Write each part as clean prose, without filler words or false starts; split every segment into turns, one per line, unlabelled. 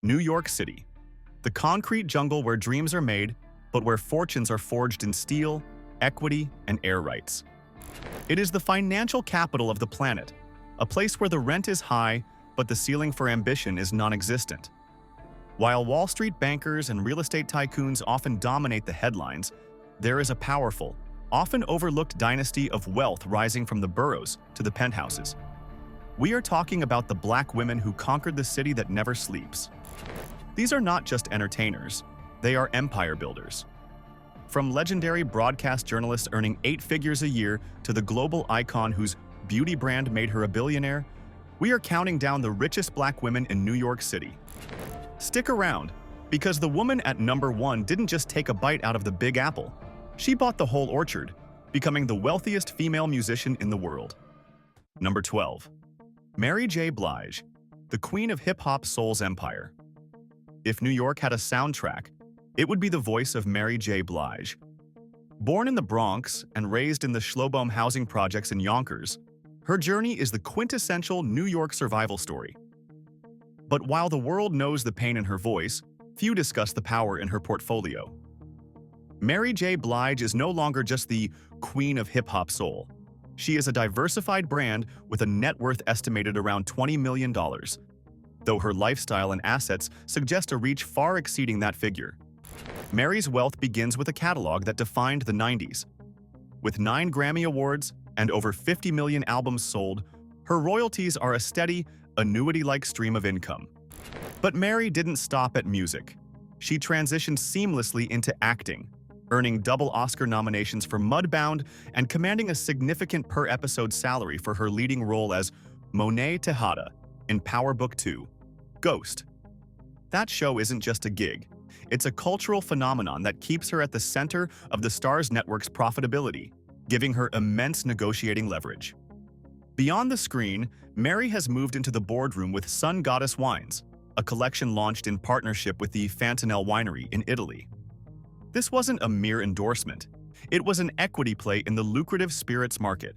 New York City, the concrete jungle where dreams are made, but where fortunes are forged in steel, equity, and air rights. It is the financial capital of the planet, a place where the rent is high, but the ceiling for ambition is non-existent. While Wall Street bankers and real estate tycoons often dominate the headlines, there is a powerful, often overlooked dynasty of wealth rising from the boroughs to the penthouses. We are talking about the Black women who conquered the city that never sleeps. These are not just entertainers, they are empire builders. From legendary broadcast journalists earning 8 figures a year to the global icon whose beauty brand made her a billionaire, we are counting down the richest Black women in New York City. Stick around, because the woman at number 1 didn't just take a bite out of the Big Apple. She bought the whole orchard, becoming the wealthiest female musician in the world. Number 12. Mary J. Blige, the queen of hip-hop soul's empire. If New York had a soundtrack, it would be the voice of Mary J. Blige. Born in the Bronx and raised in the Schlobohm housing projects in Yonkers, her journey is the quintessential New York survival story. But while the world knows the pain in her voice, few discuss the power in her portfolio. Mary J. Blige is no longer just the queen of hip-hop soul. She is a diversified brand with a net worth estimated around $20 million, though her lifestyle and assets suggest a reach far exceeding that figure. Mary's wealth begins with a catalog that defined the 90s. With 9 Grammy Awards and over 50 million albums sold, her royalties are a steady, annuity-like stream of income. But Mary didn't stop at music. She transitioned seamlessly into acting, earning double Oscar nominations for Mudbound and commanding a significant per-episode salary for her leading role as Monet Tejada in Power Book 2, Ghost. That show isn't just a gig. It's a cultural phenomenon that keeps her at the center of the Starz network's profitability, giving her immense negotiating leverage. Beyond the screen, Mary has moved into the boardroom with Sun Goddess Wines, a collection launched in partnership with the Fontanelle Winery in Italy. This wasn't a mere endorsement. It was an equity play in the lucrative spirits market.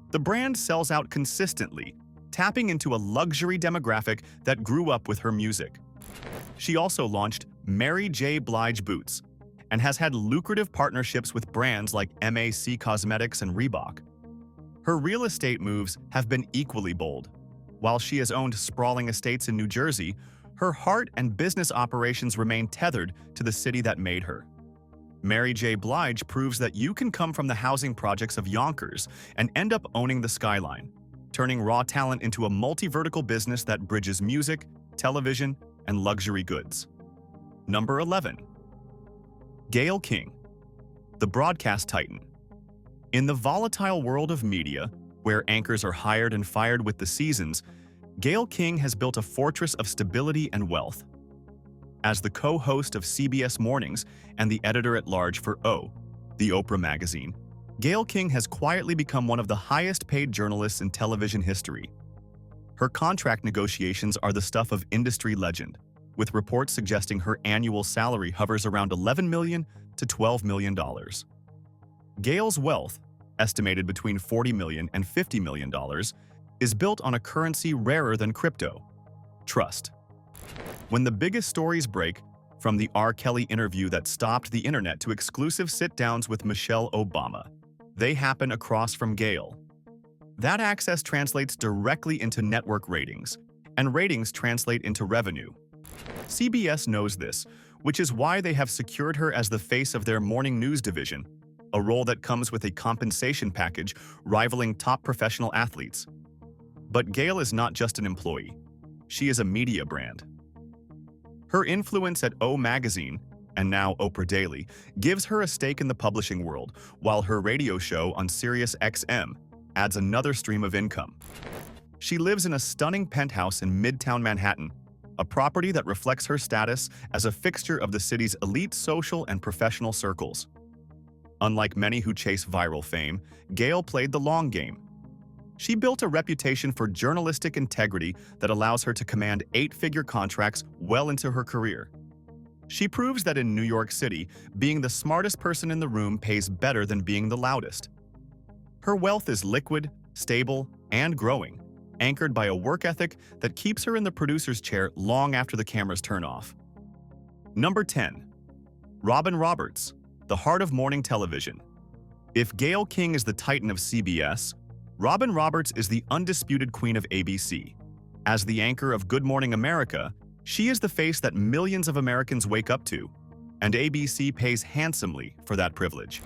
The brand sells out consistently, tapping into a luxury demographic that grew up with her music. She also launched Mary J. Blige Boots and has had lucrative partnerships with brands like MECCA Cosmetics and Reebok. Her real estate moves have been equally bold. While she has owned sprawling estates in New Jersey, her heart and business operations remain tethered to the city that made her. Mary J. Blige proves that you can come from the housing projects of Yonkers and end up owning the skyline, turning raw talent into a multi-vertical business that bridges music, television, and luxury goods. Number 11. Gail King, the broadcast titan. In the volatile world of media, where anchors are hired and fired with the seasons, Gail King has built a fortress of stability and wealth. As the co-host of CBS Mornings and the editor-at-large for O, the Oprah magazine, Gail King has quietly become one of the highest-paid journalists in television history. Her contract negotiations are the stuff of industry legend, with reports suggesting her annual salary hovers around $11 million to $12 million. Gail's wealth, estimated between $40 million and $50 million, is built on a currency rarer than crypto: trust. When the biggest stories break, from the R. Kelly interview that stopped the internet to exclusive sit-downs with Michelle Obama, they happen across from Gail. That access translates directly into network ratings, and ratings translate into revenue. CBS knows this, which is why they have secured her as the face of their morning news division, a role that comes with a compensation package rivaling top professional athletes. But Gail is not just an employee. She is a media brand. Her influence at O Magazine, and now Oprah Daily, gives her a stake in the publishing world, while her radio show on Sirius XM adds another stream of income. She lives in a stunning penthouse in Midtown Manhattan, a property that reflects her status as a fixture of the city's elite social and professional circles. Unlike many who chase viral fame, Gail played the long game. She built a reputation for journalistic integrity that allows her to command 8-figure contracts well into her career. She proves that in New York City, being the smartest person in the room pays better than being the loudest. Her wealth is liquid, stable, and growing, anchored by a work ethic that keeps her in the producer's chair long after the cameras turn off. Number 10. Robin Roberts, the heart of morning television. If Gail King is the titan of CBS, Robin Roberts is the undisputed queen of ABC. As the anchor of Good Morning America, she is the face that millions of Americans wake up to, and ABC pays handsomely for that privilege.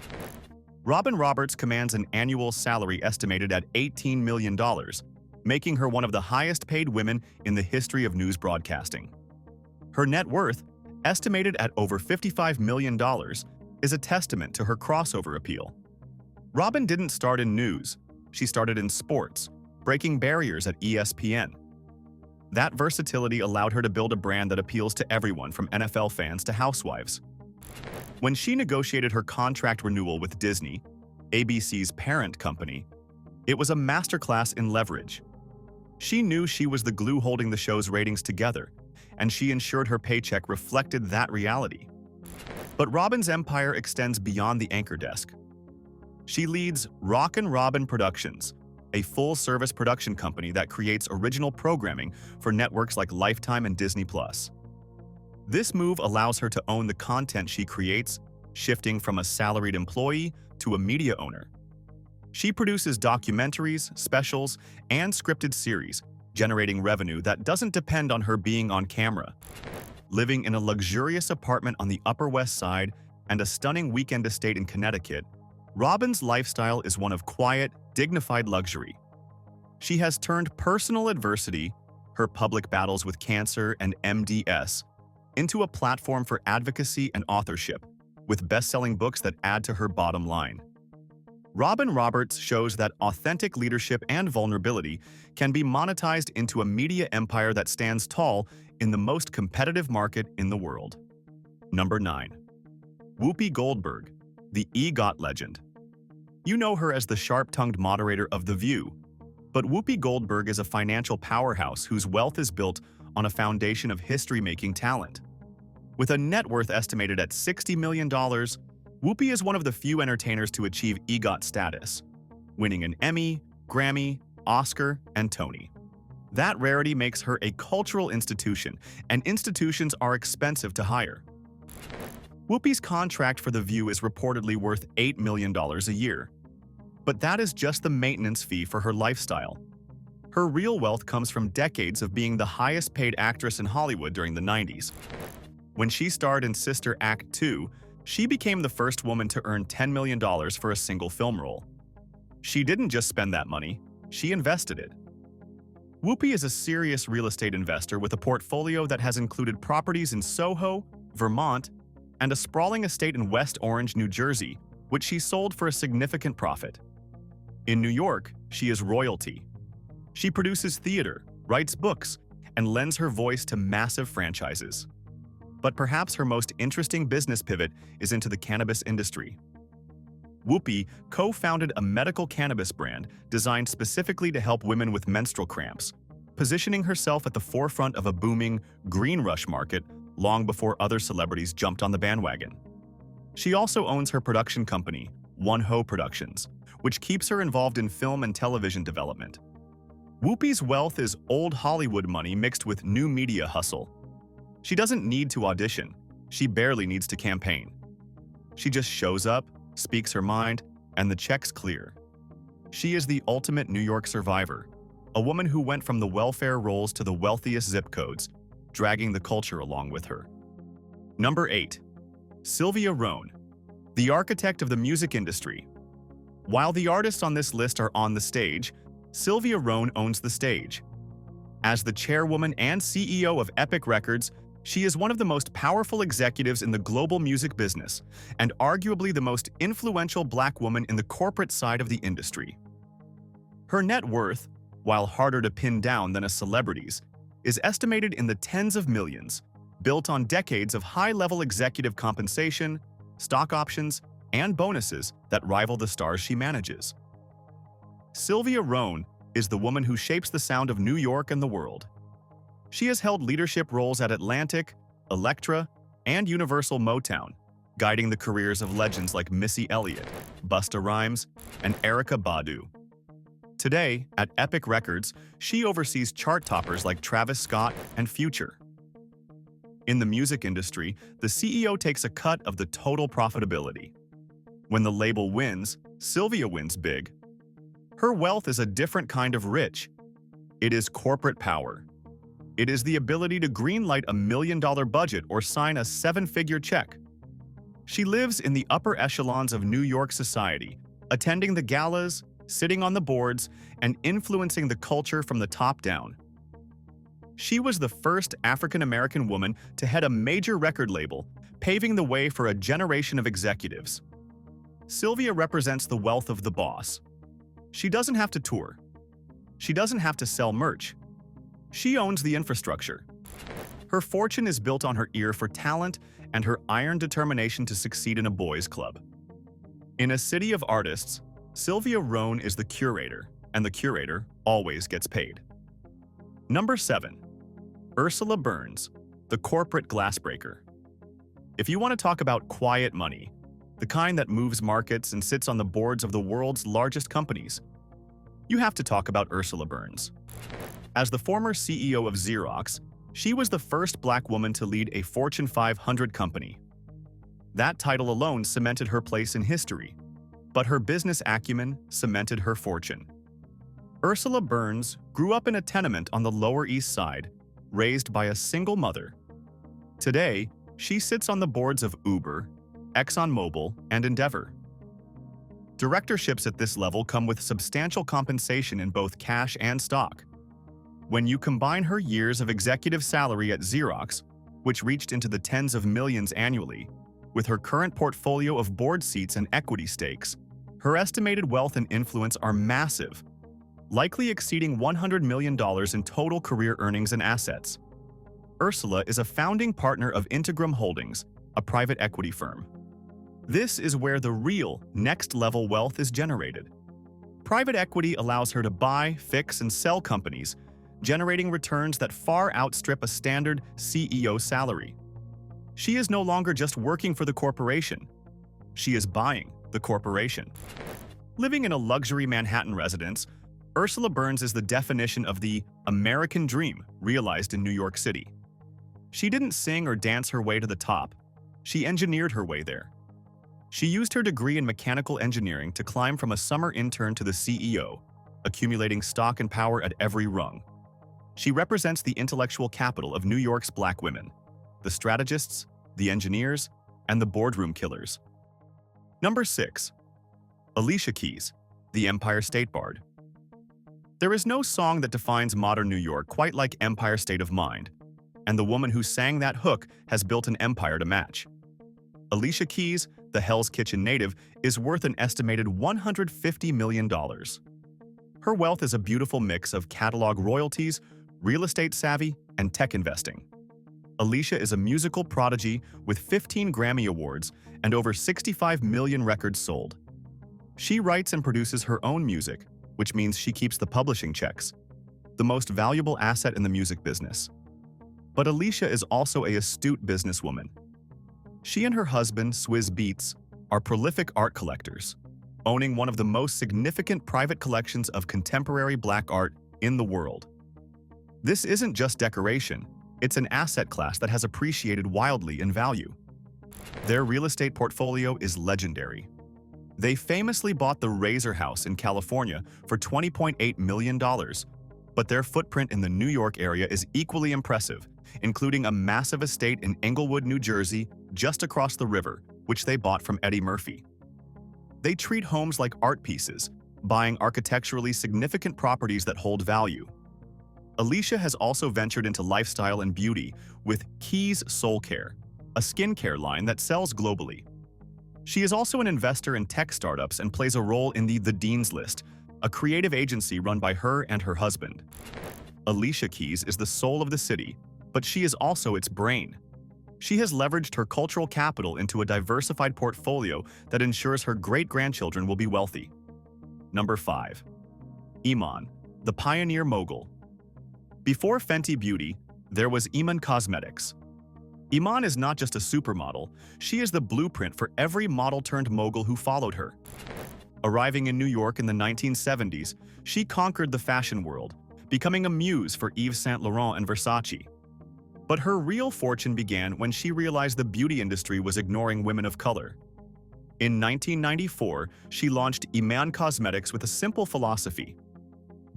Robin Roberts commands an annual salary estimated at $18 million, making her one of the highest-paid women in the history of news broadcasting. Her net worth, estimated at over $55 million, is a testament to her crossover appeal. Robin didn't start in news. She started in sports, breaking barriers at ESPN. That versatility allowed her to build a brand that appeals to everyone from NFL fans to housewives. When she negotiated her contract renewal with Disney, ABC's parent company, it was a masterclass in leverage. She knew she was the glue holding the show's ratings together, and she ensured her paycheck reflected that reality. But Robin's empire extends beyond the anchor desk. She leads Rockin' Robin Productions, a full-service production company that creates original programming for networks like Lifetime and Disney+. This move allows her to own the content she creates, shifting from a salaried employee to a media owner. She produces documentaries, specials, and scripted series, generating revenue that doesn't depend on her being on camera. Living in a luxurious apartment on the Upper West Side and a stunning weekend estate in Connecticut, Robin's lifestyle is one of quiet, dignified luxury. She has turned personal adversity, her public battles with cancer and MDS, into a platform for advocacy and authorship, with best-selling books that add to her bottom line. Robin Roberts shows that authentic leadership and vulnerability can be monetized into a media empire that stands tall in the most competitive market in the world. Number 9. Whoopi Goldberg, the EGOT legend. You know her as the sharp-tongued moderator of The View, but Whoopi Goldberg is a financial powerhouse whose wealth is built on a foundation of history-making talent. With a net worth estimated at $60 million, Whoopi is one of the few entertainers to achieve EGOT status, winning an Emmy, Grammy, Oscar, and Tony. That rarity makes her a cultural institution, and institutions are expensive to hire. Whoopi's contract for The View is reportedly worth $8 million a year. But that is just the maintenance fee for her lifestyle. Her real wealth comes from decades of being the highest-paid actress in Hollywood during the 90s. When she starred in Sister Act 2, she became the first woman to earn $10 million for a single film role. She didn't just spend that money, she invested it. Whoopi is a serious real estate investor with a portfolio that has included properties in Soho, Vermont, and a sprawling estate in West Orange, New Jersey, which she sold for a significant profit. In New York, she is royalty. She produces theater, writes books, and lends her voice to massive franchises. But perhaps her most interesting business pivot is into the cannabis industry. Whoopi co-founded a medical cannabis brand designed specifically to help women with menstrual cramps, positioning herself at the forefront of a booming green rush market long before other celebrities jumped on the bandwagon. She also owns her production company, One Ho Productions, which keeps her involved in film and television development. Whoopi's wealth is old Hollywood money mixed with new media hustle. She doesn't need to audition. She barely needs to campaign. She just shows up, speaks her mind, and the check's clear. She is the ultimate New York survivor, a woman who went from the welfare rolls to the wealthiest zip codes, dragging the culture along with her. Number 8. Sylvia Rhone, the architect of the music industry. While the artists on this list are on the stage, Sylvia Rhone owns the stage. As the chairwoman and CEO of Epic Records, she is one of the most powerful executives in the global music business and arguably the most influential Black woman in the corporate side of the industry. Her net worth, while harder to pin down than a celebrity's, is estimated in the tens of millions, built on decades of high-level executive compensation, stock options, and bonuses that rival the stars she manages. Sylvia Rhone is the woman who shapes the sound of New York and the world. She has held leadership roles at Atlantic, Elektra, and Universal Motown, guiding the careers of legends like Missy Elliott, Busta Rhymes, and Erykah Badu. Today, at Epic Records, she oversees chart toppers like Travis Scott and Future. In the music industry, the CEO takes a cut of the total profitability. When the label wins, Sylvia wins big. Her wealth is a different kind of rich. It is corporate power. It is the ability to greenlight a $1 million budget or sign a 7-figure check. She lives in the upper echelons of New York society, attending the galas, sitting on the boards, and influencing the culture from the top down. She was the first African-American woman to head a major record label, paving the way for a generation of executives. Sylvia represents the wealth of the boss. She doesn't have to tour. She doesn't have to sell merch. She owns the infrastructure. Her fortune is built on her ear for talent and her iron determination to succeed in a boys' club. In a city of artists, Sylvia Rhone is the curator, and the curator always gets paid. Number 7. Ursula Burns, the corporate glassbreaker. If you want to talk about quiet money, the kind that moves markets and sits on the boards of the world's largest companies, you have to talk about Ursula Burns. As the former CEO of Xerox, she was the first Black woman to lead a Fortune 500 company. That title alone cemented her place in history, but her business acumen cemented her fortune. Ursula Burns grew up in a tenement on the Lower East Side, raised by a single mother. Today, she sits on the boards of Uber, ExxonMobil, and Endeavor. Directorships at this level come with substantial compensation in both cash and stock. When you combine her years of executive salary at Xerox, which reached into the tens of millions annually, with her current portfolio of board seats and equity stakes, her estimated wealth and influence are massive, likely exceeding $100 million in total career earnings and assets. Ursula is a founding partner of Integrum Holdings, a private equity firm. This is where the real next-level wealth is generated. Private equity allows her to buy, fix, and sell companies, generating returns that far outstrip a standard CEO salary. She is no longer just working for the corporation. She is buying the corporation. Living in a luxury Manhattan residence, Ursula Burns is the definition of the American dream realized in New York City. She didn't sing or dance her way to the top. She engineered her way there. She used her degree in mechanical engineering to climb from a summer intern to the CEO, accumulating stock and power at every rung. She represents the intellectual capital of New York's Black women, the strategists, the engineers, and the boardroom killers. Number 6. Alicia Keys, the Empire State Bard. There is no song that defines modern New York quite like Empire State of Mind, and the woman who sang that hook has built an empire to match. Alicia Keys, the Hell's Kitchen native, is worth an estimated $150 million. Her wealth is a beautiful mix of catalog royalties, real estate savvy, and tech investing. Alicia is a musical prodigy with 15 Grammy Awards and over 65 million records sold. She writes and produces her own music, which means she keeps the publishing checks, the most valuable asset in the music business. But Alicia is also an astute businesswoman. She and her husband, Swizz Beatz, are prolific art collectors, owning one of the most significant private collections of contemporary Black art in the world. This isn't just decoration, it's an asset class that has appreciated wildly in value. Their real estate portfolio is legendary. They famously bought the Razor House in California for $20.8 million, but their footprint in the New York area is equally impressive, including a massive estate in Englewood, New Jersey, just across the river, which they bought from Eddie Murphy. They treat homes like art pieces, buying architecturally significant properties that hold value. Alicia has also ventured into lifestyle and beauty with Keys Soul Care, a skincare line that sells globally. She is also an investor in tech startups and plays a role in the Dean's List, a creative agency run by her and her husband. Alicia Keys is the soul of the city, but she is also its brain. She has leveraged her cultural capital into a diversified portfolio that ensures her great-grandchildren will be wealthy. Number 5. Iman, the pioneer mogul. Before Fenty Beauty, there was Iman Cosmetics. Iman is not just a supermodel, she is the blueprint for every model-turned mogul who followed her. Arriving in New York in the 1970s, she conquered the fashion world, becoming a muse for Yves Saint Laurent and Versace. But her real fortune began when she realized the beauty industry was ignoring women of color. In 1994, she launched Iman Cosmetics with a simple philosophy: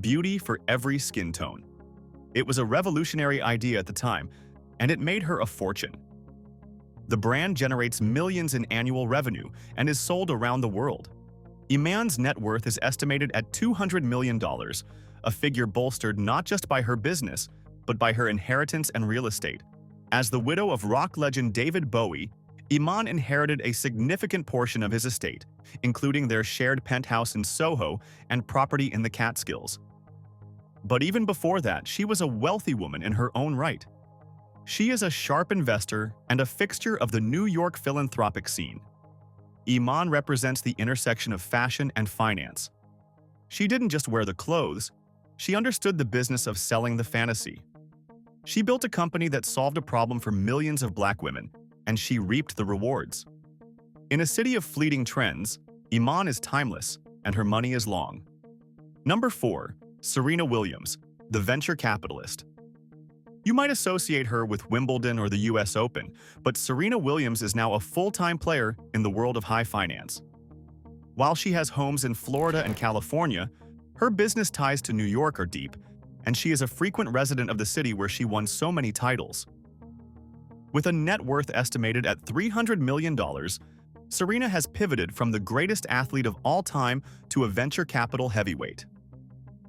beauty for every skin tone. It was a revolutionary idea at the time, and it made her a fortune. The brand generates millions in annual revenue and is sold around the world. Iman's net worth is estimated at $200 million, a figure bolstered not just by her business, but by her inheritance and real estate. As the widow of rock legend David Bowie, Iman inherited a significant portion of his estate, including their shared penthouse in Soho and property in the Catskills. But even before that, she was a wealthy woman in her own right. She is a sharp investor and a fixture of the New York philanthropic scene. Iman represents the intersection of fashion and finance. She didn't just wear the clothes, she understood the business of selling the fantasy. She built a company that solved a problem for millions of Black women, and she reaped the rewards. In a city of fleeting trends, Iman is timeless, and her money is long. Number 4. Serena Williams, the venture capitalist. You might associate her with Wimbledon or the US Open, but Serena Williams is now a full-time player in the world of high finance. While she has homes in Florida and California, her business ties to New York are deep, and she is a frequent resident of the city where she won so many titles. With a net worth estimated at $300 million, Serena has pivoted from the greatest athlete of all time to a venture capital heavyweight.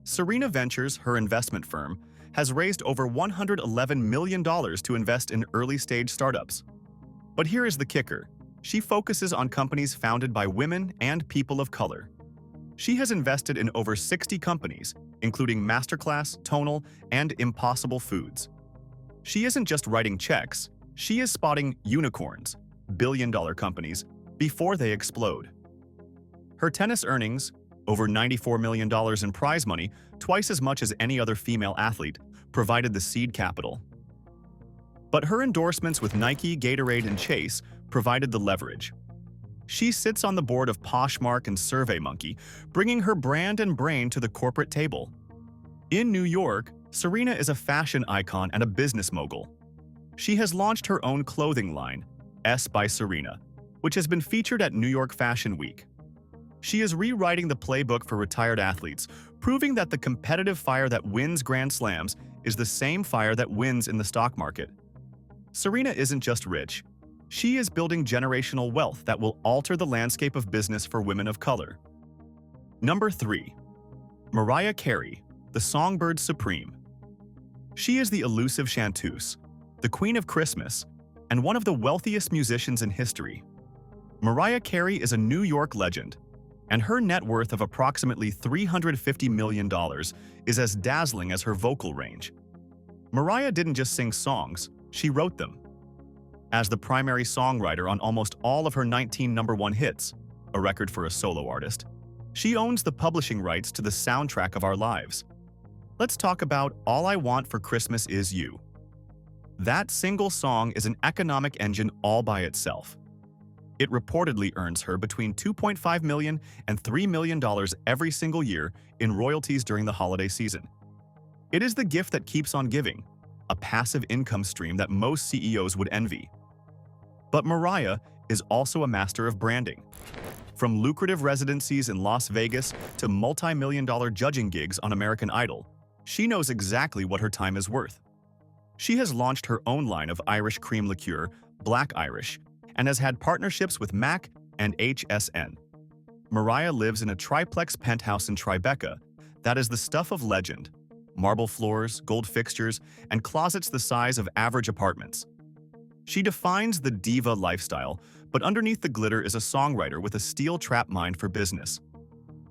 Serena Ventures, her investment firm, has raised over $111 million to invest in early-stage startups. But here is the kicker: she focuses on companies founded by women and people of color. She has invested in over 60 companies, including Masterclass, Tonal, and Impossible Foods. She isn't just writing checks, she is spotting unicorns, billion-dollar companies, before they explode. Her tennis earnings, over $94 million in prize money, twice as much as any other female athlete, provided the seed capital. But her endorsements with Nike, Gatorade, and Chase provided the leverage. She sits on the board of Poshmark and SurveyMonkey, bringing her brand and brain to the corporate table. In New York, Serena is a fashion icon and a business mogul. She has launched her own clothing line, S by Serena, which has been featured at New York Fashion Week. She is rewriting the playbook for retired athletes, proving that the competitive fire that wins Grand Slams is the same fire that wins in the stock market. Serena isn't just rich. She is building generational wealth that will alter the landscape of business for women of color. Number 3. Mariah Carey, the songbird supreme. She is the elusive chanteuse, the queen of Christmas, and one of the wealthiest musicians in history. Mariah Carey is a New York legend, and her net worth of approximately $350 million is as dazzling as her vocal range. Mariah didn't just sing songs, she wrote them. As the primary songwriter on almost all of her 19 #1 hits, a record for a solo artist, she owns the publishing rights to the soundtrack of our lives. Let's talk about All I Want for Christmas Is You. That single song is an economic engine all by itself. It reportedly earns her between $2.5 million and $3 million every single year in royalties during the holiday season. It is the gift that keeps on giving, a passive income stream that most CEOs would envy. But Mariah is also a master of branding. From lucrative residencies in Las Vegas to multi-million-dollar judging gigs on American Idol, she knows exactly what her time is worth. She has launched her own line of Irish cream liqueur, Black Irish, and has had partnerships with MAC and HSN. Mariah lives in a triplex penthouse in Tribeca that is the stuff of legend: marble floors, gold fixtures, and closets the size of average apartments. She defines the diva lifestyle, but underneath the glitter is a songwriter with a steel-trap mind for business.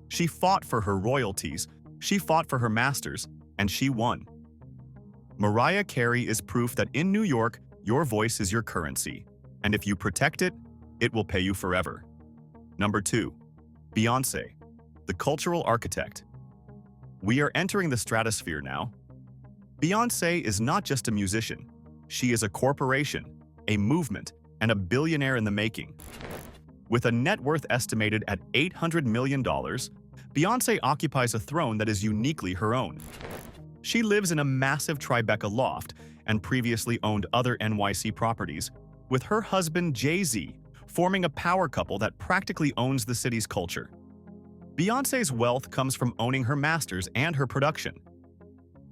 She fought for her royalties, she fought for her masters, and she won. Mariah Carey is proof that in New York, your voice is your currency, and if you protect it, it will pay you forever. Number 2. Beyonce, the cultural architect. We are entering the stratosphere now. Beyoncé is not just a musician. She is a corporation, a movement, and a billionaire in the making. With a net worth estimated at $800 million, Beyonce occupies a throne that is uniquely her own. She lives in a massive Tribeca loft and previously owned other NYC properties, with her husband Jay-Z forming a power couple that practically owns the city's culture. Beyoncé's wealth comes from owning her masters and her production.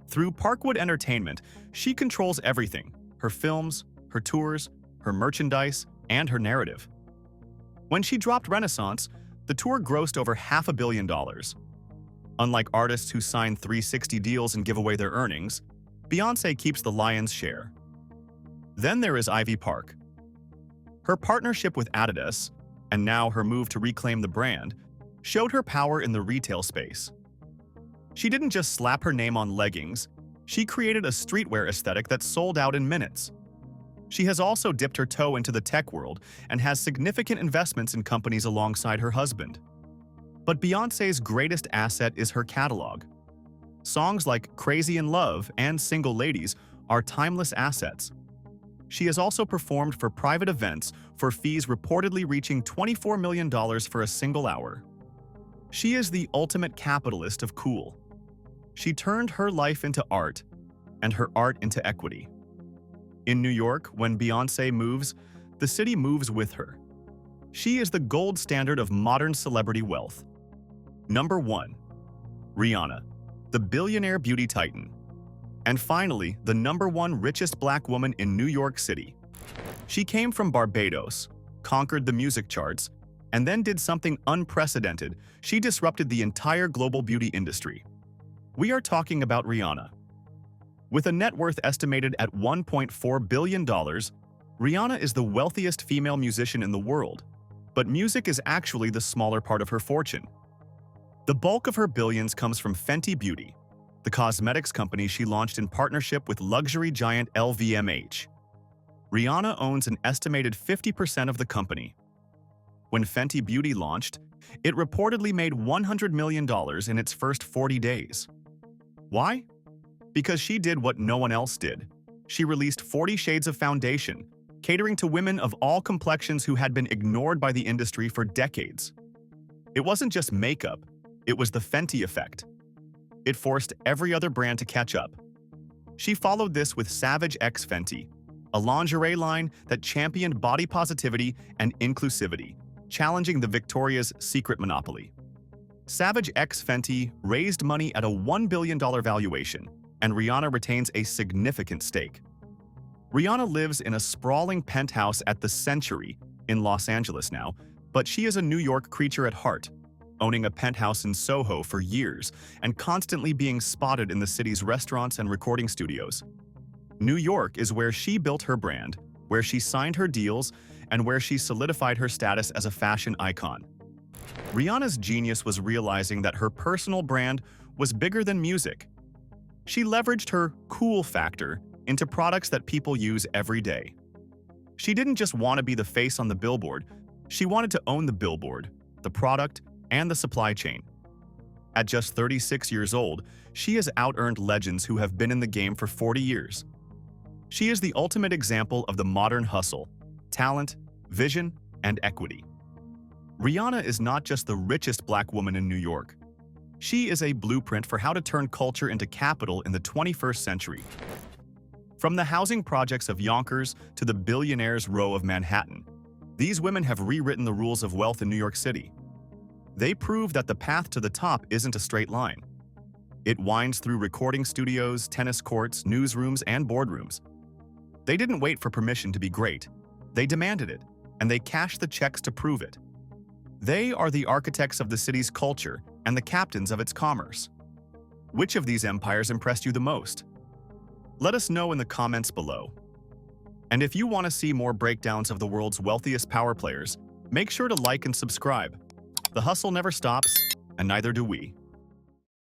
Through Parkwood Entertainment, she controls everything: her films, her tours, her merchandise, and her narrative. When she dropped Renaissance, the tour grossed over $500 million. Unlike artists who sign 360 deals and give away their earnings, Beyoncé keeps the lion's share. Then there is Ivy Park. Her partnership with Adidas, and now her move to reclaim the brand, showed her power in the retail space. She didn't just slap her name on leggings, she created a streetwear aesthetic that sold out in minutes. She has also dipped her toe into the tech world and has significant investments in companies alongside her husband. But Beyoncé's greatest asset is her catalog. Songs like Crazy in Love and Single Ladies are timeless assets. She has also performed for private events for fees reportedly reaching $24 million for a single hour. She is the ultimate capitalist of cool. She turned her life into art, and her art into equity. In New York, when Beyoncé moves, the city moves with her. She is the gold standard of modern celebrity wealth. Number 1. Rihanna, the billionaire beauty titan. And finally, the number 1 richest black woman in New York City. She came from Barbados, conquered the music charts, and then did something unprecedented. She disrupted the entire global beauty industry. We are talking about Rihanna. With a net worth estimated at $1.4 billion, Rihanna is the wealthiest female musician in the world, but music is actually the smaller part of her fortune. The bulk of her billions comes from Fenty Beauty, the cosmetics company she launched in partnership with luxury giant LVMH. Rihanna owns an estimated 50% of the company. When Fenty Beauty launched, it reportedly made $100 million in its first 40 days. Why? Because she did what no one else did. She released 40 Shades of Foundation, catering to women of all complexions who had been ignored by the industry for decades. It wasn't just makeup, it was the Fenty effect. It forced every other brand to catch up. She followed this with Savage X Fenty, a lingerie line that championed body positivity and inclusivity, challenging the Victoria's Secret monopoly. Savage X Fenty raised money at a $1 billion valuation, and Rihanna retains a significant stake. Rihanna lives in a sprawling penthouse at the Century in Los Angeles now, but she is a New York creature at heart, owning a penthouse in Soho for years and constantly being spotted in the city's restaurants and recording studios. New York is where she built her brand, where she signed her deals, and where she solidified her status as a fashion icon. Rihanna's genius was realizing that her personal brand was bigger than music. She leveraged her cool factor into products that people use every day. She didn't just want to be the face on the billboard, she wanted to own the billboard, the product, and the supply chain. At just 36 years old, she has out-earned legends who have been in the game for 40 years. She is the ultimate example of the modern hustle, talent, vision, and equity. Rihanna is not just the richest black woman in New York. She is a blueprint for how to turn culture into capital in the 21st century. From the housing projects of Yonkers to the billionaire's row of Manhattan, these women have rewritten the rules of wealth in New York City. They prove that the path to the top isn't a straight line. It winds through recording studios, tennis courts, newsrooms, and boardrooms. They didn't wait for permission to be great. They demanded it, and they cashed the checks to prove it. They are the architects of the city's culture and the captains of its commerce. Which of these empires impressed you the most? Let us know in the comments below. And if you want to see more breakdowns of the world's wealthiest power players, make sure to like and subscribe. The hustle never stops, and neither do we.